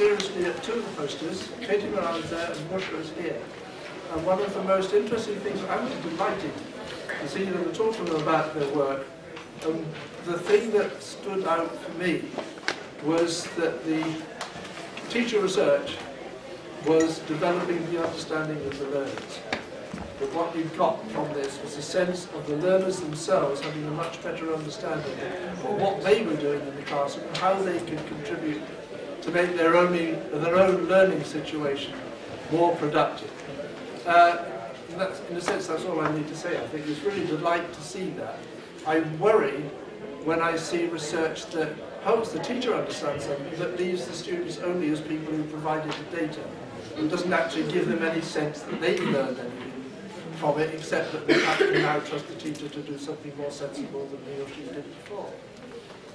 seriously at two of the posters. Katie Moran is there and Musha is here. And one of the most interesting things, I was delighted to see them and talk to them about their work. The thing that stood out for me was that the teacher research was developing the understanding of the learners. But what you got from this was a sense of the learners themselves having a much better understanding of what they were doing in the classroom and how they could contribute to make their own learning situation more productive. In a sense, that's all I need to say. I think it's really a delight to see that. I worry when I see research that hopes the teacher understands something, that leaves the students only as people who provided the data. It doesn't actually give them any sense that they've learned anything from it, except that they have to now trust the teacher to do something more sensible than he or she did before.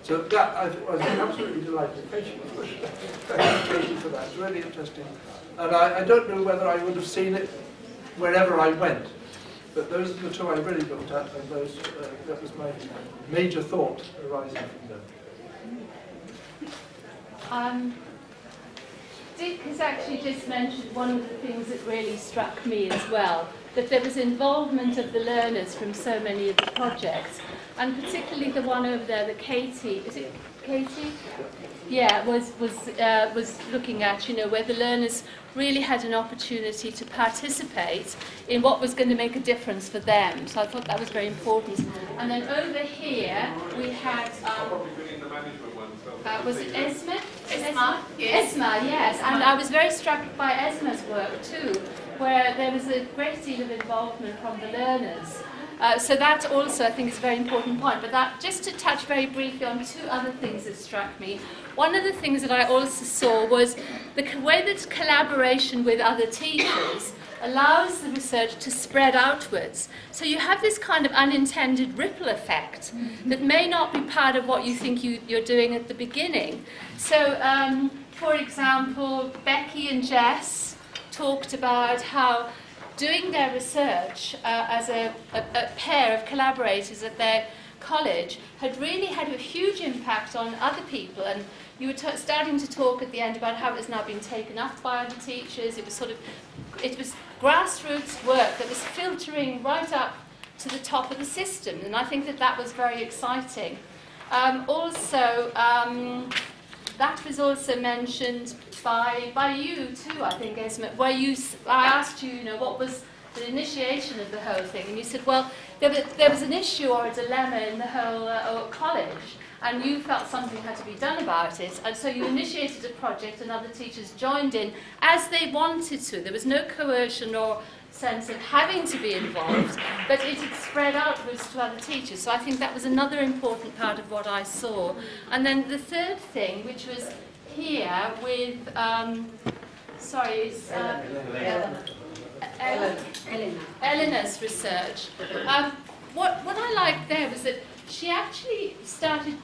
So that I was absolutely delighted. Thank you for that. It's really interesting. And I don't know whether I would have seen it wherever I went, but those are the two I really looked at, and those that was my major thought arising from them. Dick has actually just mentioned one of the things that really struck me as well, that there was involvement of the learners from so many of the projects, and particularly the one over there that Katie, is it Katie? Yeah, was looking at, you know, where the learners really had an opportunity to participate in what was going to make a difference for them. So I thought that was very important. And then over here we had was it Esma? Esma, yes. Esma, yes. And I was very struck by Esma's work too, where there was a great deal of involvement from the learners. So that also, I think, is a very important point. But that, just to touch very briefly on two other things that struck me. One of the things that I also saw was the way that collaboration with other teachers allows the research to spread outwards. So you have this kind of unintended ripple effect that may not be part of what you think you're doing at the beginning. So, for example, Becky and Jess talked about how doing their research as a pair of collaborators at their college had really had a huge impact on other people. And you were starting to talk at the end about how it was now being taken up by other teachers. It was grassroots work that was filtering right up to the top of the system, and I think that was very exciting. That was also mentioned by you too, I think, Esma, where I asked you, what was the initiation of the whole thing, and you said, well, there was an issue or a dilemma in the whole college, and you felt something had to be done about it, and so you initiated a project and other teachers joined in as they wanted to. There was no coercion or sense of having to be involved, but it had spread outwards to other teachers. So I think that was another important part of what I saw. And then the third thing, which was here with, Eleanor's research. What I liked there was that she actually started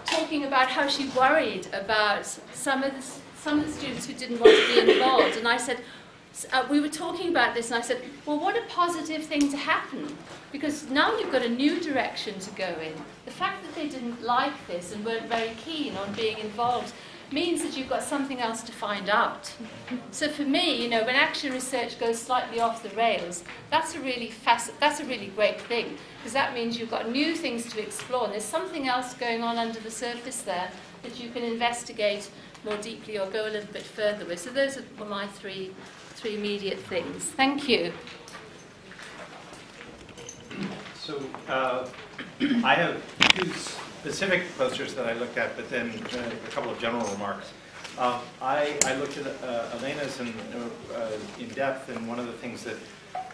talking about how she worried about some of the students who didn't want to be involved. And I said, we were talking about this, and I said, well, what a positive thing to happen, because now you've got a new direction to go in. The fact that they didn't like this and weren't very keen on being involved means that you've got something else to find out. So for me, when action research goes slightly off the rails, that's a really great thing, because that means you've got new things to explore, and there's something else going on under the surface there that you can investigate more deeply or go a little bit further with. So those are my three immediate things. Thank you. So I have two specific posters that I looked at, but then a couple of general remarks. I looked at Elena's in depth, and one of the things that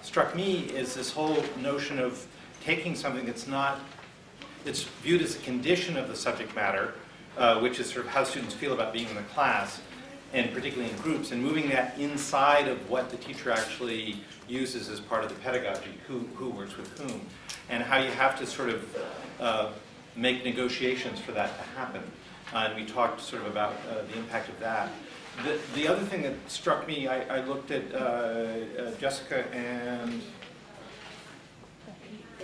struck me is this whole notion of taking something it's viewed as a condition of the subject matter, which is sort of how students feel about being in the class, and particularly in groups, and moving that inside of what the teacher actually uses as part of the pedagogy, who works with whom, and how you have to sort of make negotiations for that to happen. And we talked sort of about the impact of that. The other thing that struck me, I looked at Jessica and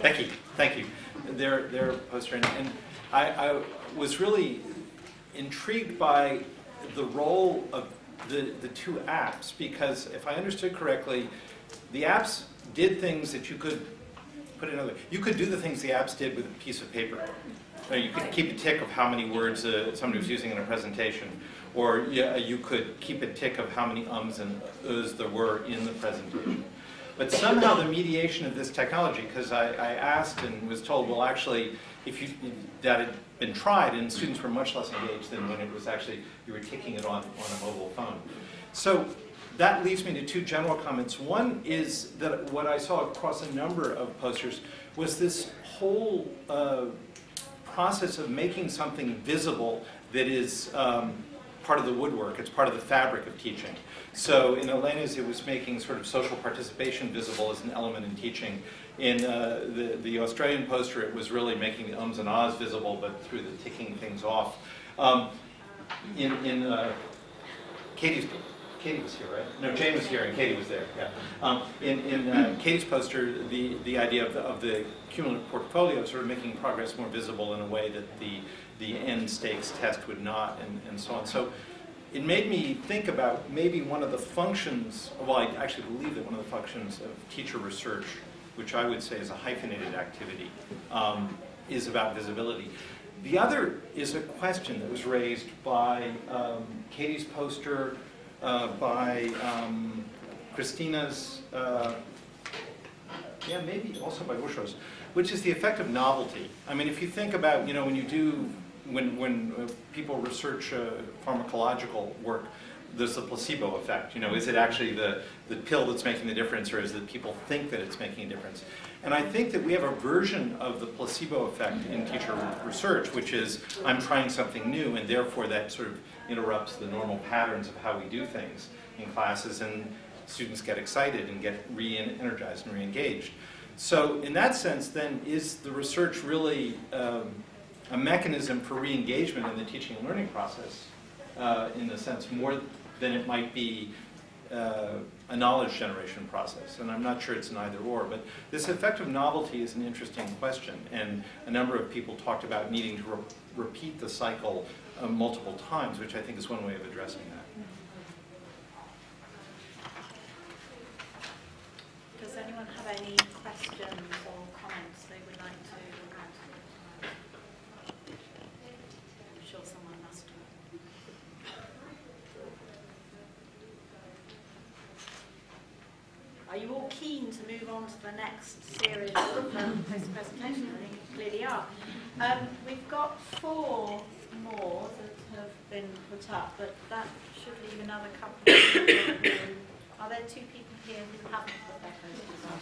Becky, thank you, their poster, and I was really intrigued by the role of the two apps, because if I understood correctly, the apps did things that you could put another. You could do the things the apps did with a piece of paper. You could keep a tick of how many words somebody was using in a presentation, or you could keep a tick of how many ums and uhs there were in the presentation. But somehow the mediation of this technology, because I asked and was told, well, actually, that had been tried, and students were much less engaged than when it was actually, you were ticking it on a mobile phone. So that leads me to two general comments. One is that what I saw across a number of posters was this whole process of making something visible that is part of the woodwork. It's part of the fabric of teaching. So in Elena's, it was making sort of social participation visible as an element in teaching. In the Australian poster, it was really making the ums and ahs visible, but through the ticking things off. Katie was here, right? No, Jane was here and Katie was there. Yeah. In Katie's poster, the idea of the cumulative portfolio sort of making progress more visible in a way that the end stakes test would not, and so on. So it made me think about maybe one of the functions. Well, I actually believe that one of the functions of teacher research, which I would say is a hyphenated activity, is about visibility. The other is a question that was raised by Katie's poster, by Christina's, yeah, maybe also by Usho's, which is the effect of novelty. I mean, if you think about, when people research pharmacological work, there's the placebo effect. Is it actually the pill that's making the difference, or is it people think that it's making a difference? And I think that we have a version of the placebo effect in teacher research, which is I'm trying something new, and therefore that sort of interrupts the normal patterns of how we do things in classes, and students get excited and get re-energized and re-engaged. So in that sense, then, is the research really a mechanism for re-engagement in the teaching and learning process, in the sense more than it might be a knowledge generation process? And I'm not sure it's an either or, but this effect of novelty is an interesting question, and a number of people talked about needing to repeat the cycle multiple times, which I think is one way of addressing that. Does anyone have any questions or comments they would like to add? I'm sure someone must have. Are you all keen to move on to the next series of post-presentation? I think you clearly are. We've got 4 more that have been put up, but that should leave another couple of people. Are there 2 people here who haven't put their posters up?